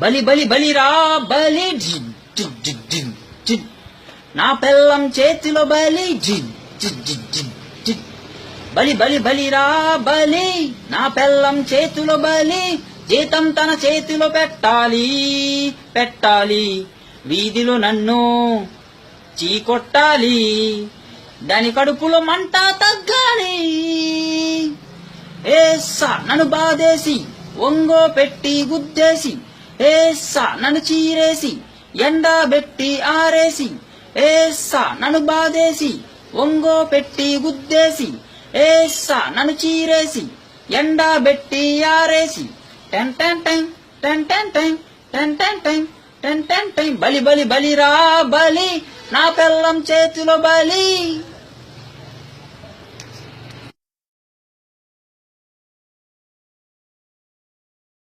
బలి బలి బలిరా బలి జిన్ జిన్ జిన్ జిన్ జిన్. నా పెళ్ళం చేతిలో బలి జిన్ జిన్ జిన్ జిన్ జిన్. బలి బలి బలిరా బలి, నా పెళ్ళం చేతిలో బలి, జీతం తన చేతిలో పెట్టాలి పెట్టాలి. వీధిలో నన్ను చీకొట్టాలి, దాని కడుపులో మంట తగ్గాలి. ఏసా నన్ను బాధేసి ఒంగో పెట్టి గుద్దేసి, ఏసా నన్ను చీరేసి ఎండా పెట్టి ఆరేసి, ఏసా నన్ను బాధేసి ఒంగో పెట్టి గుద్దేసి, ఏసా నన్ను చీరేసి ఎండా పెట్టి ఆరేసి. Ten ten ten ten ten ten ten ten ten ten ten ten. బలి బలి బలిరా బలి, నా పెళ్ళం చేతిలో బలి.